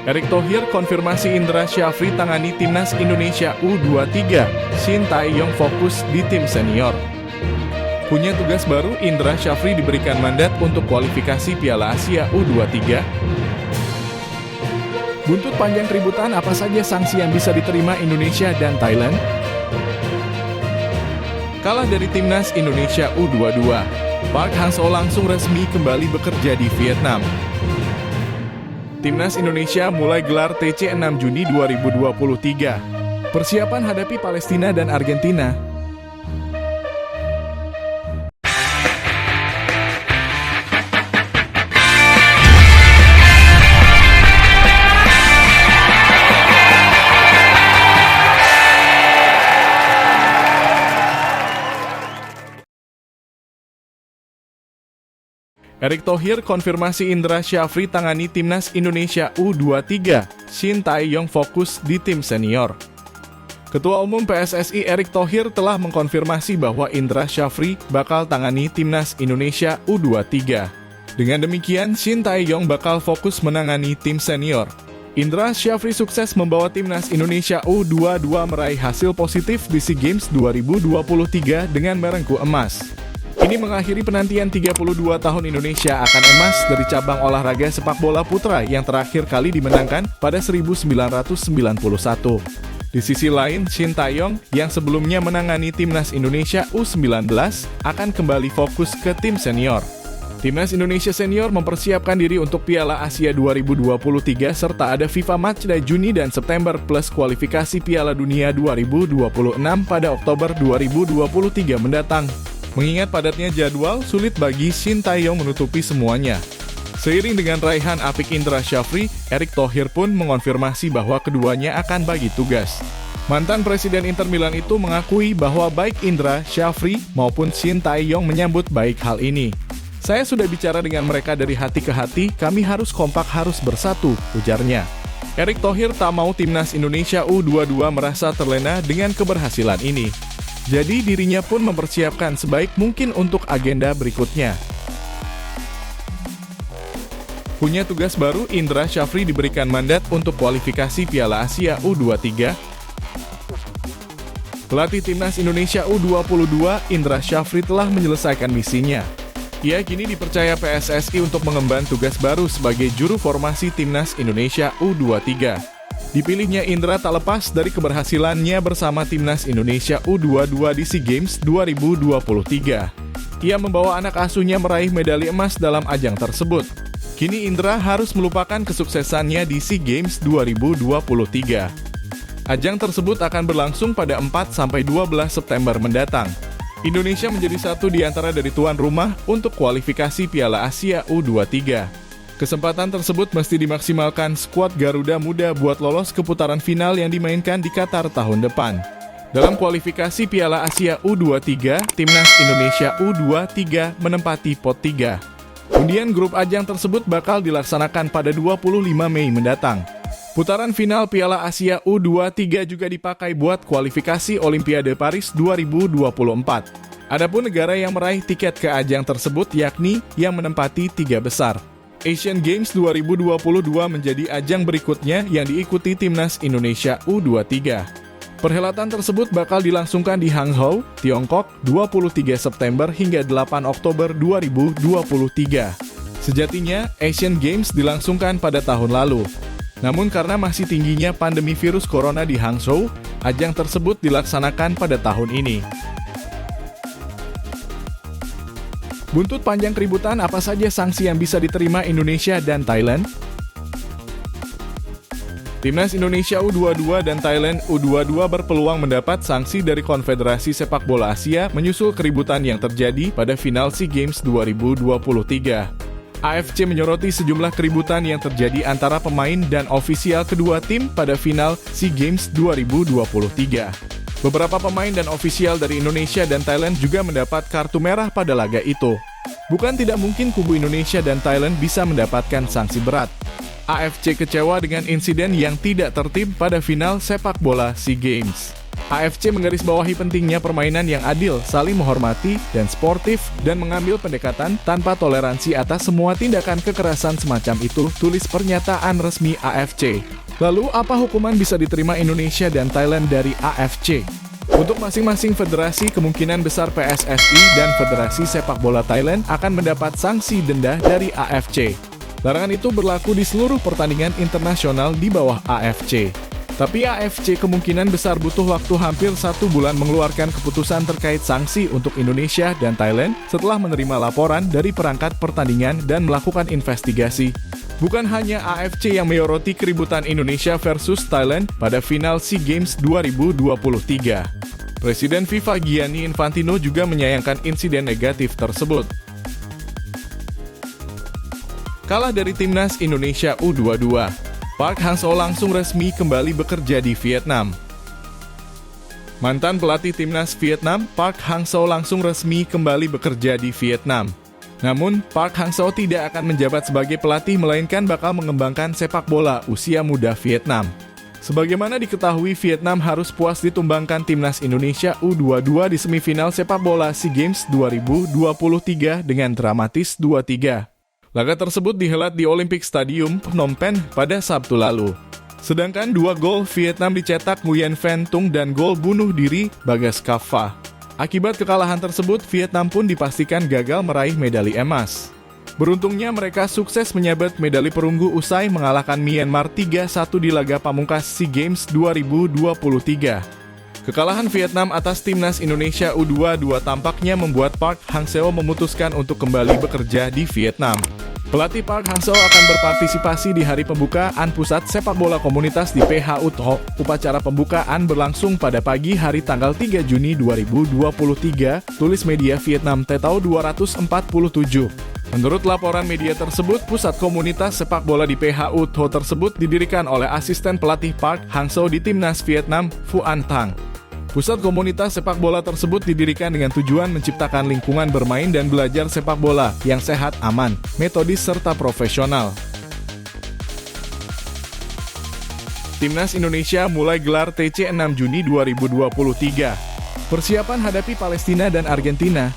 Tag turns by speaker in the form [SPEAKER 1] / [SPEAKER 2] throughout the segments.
[SPEAKER 1] Erick Thohir konfirmasi Indra Syafri tangani Timnas Indonesia U23, Shin Tae-yong fokus di tim senior. Punya tugas baru, Indra Syafri diberikan mandat untuk kualifikasi Piala Asia U23. Buntut panjang keributan, apa saja sanksi yang bisa diterima Indonesia dan Thailand? Kalah dari Timnas Indonesia U22, Park Hang-seo langsung resmi kembali bekerja di Vietnam. Timnas Indonesia mulai gelar TC 6 Juni 2023. Persiapan hadapi Palestina dan Argentina. Erick Thohir konfirmasi Indra Syafri tangani Timnas Indonesia U23, Shin Tae-yong fokus di tim senior. Ketua Umum PSSI Erick Thohir telah mengkonfirmasi bahwa Indra Syafri bakal tangani Timnas Indonesia U23. Dengan demikian, Shin Tae-yong bakal fokus menangani tim senior. Indra Syafri sukses membawa Timnas Indonesia U22 meraih hasil positif di SEA Games 2023 dengan merengkuh emas. Ini mengakhiri penantian 32 tahun Indonesia akan emas dari cabang olahraga sepak bola putra yang terakhir kali dimenangkan pada 1991. Di sisi lain, Shin Tae-yong yang sebelumnya menangani Timnas Indonesia U19 akan kembali fokus ke tim senior. Timnas Indonesia Senior mempersiapkan diri untuk Piala Asia 2023 serta ada FIFA Matchday Juni dan September plus kualifikasi Piala Dunia 2026 pada Oktober 2023 mendatang. Mengingat padatnya jadwal, sulit bagi Shin Tae-yong menutupi semuanya. Seiring dengan raihan apik Indra Syafri, Erick Thohir pun mengonfirmasi bahwa keduanya akan bagi tugas. Mantan Presiden Inter Milan itu mengakui bahwa baik Indra Syafri maupun Shin Tae-yong menyambut baik hal ini. Saya sudah bicara dengan mereka dari hati ke hati, kami harus kompak, harus bersatu, ujarnya. Erick Thohir tak mau Timnas Indonesia U22 merasa terlena dengan keberhasilan ini. Jadi dirinya pun mempersiapkan sebaik mungkin untuk agenda berikutnya. Punya tugas baru, Indra Syafri diberikan mandat untuk kualifikasi Piala Asia U23. Pelatih Timnas Indonesia U22, Indra Syafri telah menyelesaikan misinya. Ia kini dipercaya PSSI untuk mengemban tugas baru sebagai juru formasi Timnas Indonesia U23. Dipilihnya Indra tak lepas dari keberhasilannya bersama Timnas Indonesia U22 di SEA Games 2023. Ia membawa anak asuhnya meraih medali emas dalam ajang tersebut. Kini Indra harus melupakan kesuksesannya di SEA Games 2023. Ajang tersebut akan berlangsung pada 4-12 September mendatang. Indonesia menjadi satu di antara dari tuan rumah untuk kualifikasi Piala Asia U23. Kesempatan tersebut mesti dimaksimalkan skuad Garuda Muda buat lolos ke putaran final yang dimainkan di Qatar tahun depan. Dalam kualifikasi Piala Asia U23, Timnas Indonesia U23 menempati pot 3. Undian grup ajang tersebut bakal dilaksanakan pada 25 Mei mendatang. Putaran final Piala Asia U23 juga dipakai buat kualifikasi Olimpiade Paris 2024. Adapun negara yang meraih tiket ke ajang tersebut yakni yang menempati 3 besar. Asian Games 2022 menjadi ajang berikutnya yang diikuti Timnas Indonesia U23. Perhelatan tersebut bakal dilangsungkan di Hangzhou, Tiongkok, 23 September hingga 8 Oktober 2023. Sejatinya, Asian Games dilangsungkan pada tahun lalu. Namun karena masih tingginya pandemi virus corona di Hangzhou, ajang tersebut dilaksanakan pada tahun ini. Buntut panjang keributan, apa saja sanksi yang bisa diterima Indonesia dan Thailand? Timnas Indonesia U22 dan Thailand U22 berpeluang mendapat sanksi dari Konfederasi Sepak Bola Asia menyusul keributan yang terjadi pada final SEA Games 2023. AFC menyoroti sejumlah keributan yang terjadi antara pemain dan ofisial kedua tim pada final SEA Games 2023. Beberapa pemain dan ofisial dari Indonesia dan Thailand juga mendapat kartu merah pada laga itu. Bukan tidak mungkin kubu Indonesia dan Thailand bisa mendapatkan sanksi berat. AFC kecewa dengan insiden yang tidak tertib pada final sepak bola SEA Games. AFC menggarisbawahi pentingnya permainan yang adil, saling menghormati, dan sportif, dan mengambil pendekatan tanpa toleransi atas semua tindakan kekerasan semacam itu, tulis pernyataan resmi AFC. Lalu, apa hukuman bisa diterima Indonesia dan Thailand dari AFC? Untuk masing-masing federasi, kemungkinan besar PSSI dan Federasi Sepak Bola Thailand akan mendapat sanksi denda dari AFC. Larangan itu berlaku di seluruh pertandingan internasional di bawah AFC. Tapi AFC kemungkinan besar butuh waktu hampir 1 bulan mengeluarkan keputusan terkait sanksi untuk Indonesia dan Thailand setelah menerima laporan dari perangkat pertandingan dan melakukan investigasi. Bukan hanya AFC yang menyoroti keributan Indonesia versus Thailand pada final SEA Games 2023. Presiden FIFA Gianni Infantino juga menyayangkan insiden negatif tersebut. Kalah dari Timnas Indonesia U22. Park Hang-seo langsung resmi kembali bekerja di Vietnam. Mantan pelatih Timnas Vietnam, Park Hang-seo langsung resmi kembali bekerja di Vietnam. Namun, Park Hang-seo tidak akan menjabat sebagai pelatih melainkan bakal mengembangkan sepak bola usia muda Vietnam. Sebagaimana diketahui, Vietnam harus puas ditumbangkan Timnas Indonesia U22 di semifinal sepak bola SEA Games 2023 dengan dramatis 2-3. Laga tersebut dihelat di Olympic Stadium, Phnom Penh pada Sabtu lalu. Sedangkan 2 gol Vietnam dicetak Nguyen Van Tung dan gol bunuh diri Bagas Kaffa. Akibat kekalahan tersebut, Vietnam pun dipastikan gagal meraih medali emas. Beruntungnya mereka sukses menyabet medali perunggu usai mengalahkan Myanmar 3-1 di laga pamungkas SEA Games 2023. Kekalahan Vietnam atas Timnas Indonesia U22 tampaknya membuat Park Hang-seo memutuskan untuk kembali bekerja di Vietnam. Pelatih Park Hang-seo akan berpartisipasi di hari pembukaan Pusat Sepak Bola Komunitas di PHU Tho. Upacara pembukaan berlangsung pada pagi hari tanggal 3 Juni 2023, tulis media Vietnam Tetao 247. Menurut laporan media tersebut, pusat komunitas sepak bola di PHU Tho tersebut didirikan oleh asisten pelatih Park Hang-seo di Timnas Vietnam, Phuan Thang. Pusat komunitas sepak bola tersebut didirikan dengan tujuan menciptakan lingkungan bermain dan belajar sepak bola yang sehat, aman, metodis, serta profesional. Timnas Indonesia mulai gelar TC 6 Juni 2023. Persiapan hadapi Palestina dan Argentina.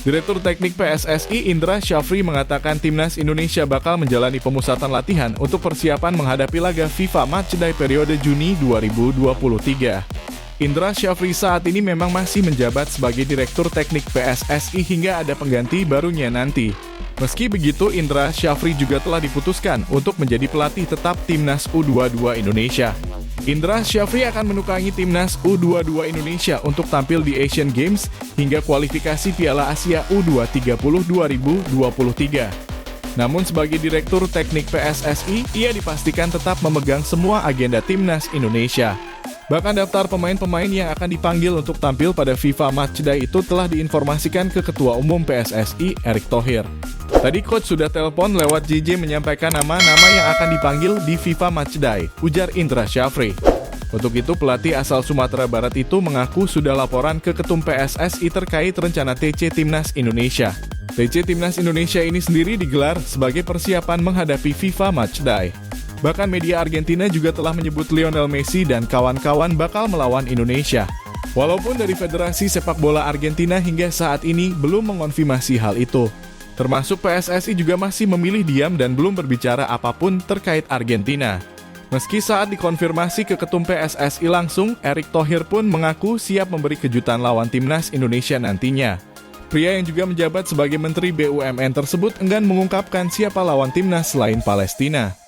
[SPEAKER 1] Direktur Teknik PSSI Indra Syafri mengatakan Timnas Indonesia bakal menjalani pemusatan latihan untuk persiapan menghadapi laga FIFA Matchday periode Juni 2023. Indra Syafri saat ini memang masih menjabat sebagai Direktur Teknik PSSI hingga ada pengganti barunya nanti. Meski begitu, Indra Syafri juga telah diputuskan untuk menjadi pelatih tetap Timnas U22 Indonesia. Indra Syafri akan menukangi Timnas U22 Indonesia untuk tampil di Asian Games hingga kualifikasi Piala Asia U230 2023. Namun sebagai Direktur Teknik PSSI, ia dipastikan tetap memegang semua agenda Timnas Indonesia. Bahkan daftar pemain-pemain yang akan dipanggil untuk tampil pada FIFA Matchday itu telah diinformasikan ke Ketua Umum PSSI, Erick Thohir. Tadi coach sudah telepon lewat JJ menyampaikan nama-nama yang akan dipanggil di FIFA Matchday, ujar Indra Syafri. Untuk itu, pelatih asal Sumatera Barat itu mengaku sudah laporan ke Ketum PSSI terkait rencana TC Timnas Indonesia. TC Timnas Indonesia ini sendiri digelar sebagai persiapan menghadapi FIFA Matchday. Bahkan media Argentina juga telah menyebut Lionel Messi dan kawan-kawan bakal melawan Indonesia. Walaupun dari Federasi Sepak Bola Argentina hingga saat ini belum mengonfirmasi hal itu. Termasuk PSSI juga masih memilih diam dan belum berbicara apapun terkait Argentina. Meski saat dikonfirmasi ke Ketum PSSI langsung, Erick Thohir pun mengaku siap memberi kejutan lawan Timnas Indonesia nantinya. Pria yang juga menjabat sebagai Menteri BUMN tersebut enggan mengungkapkan siapa lawan Timnas selain Palestina.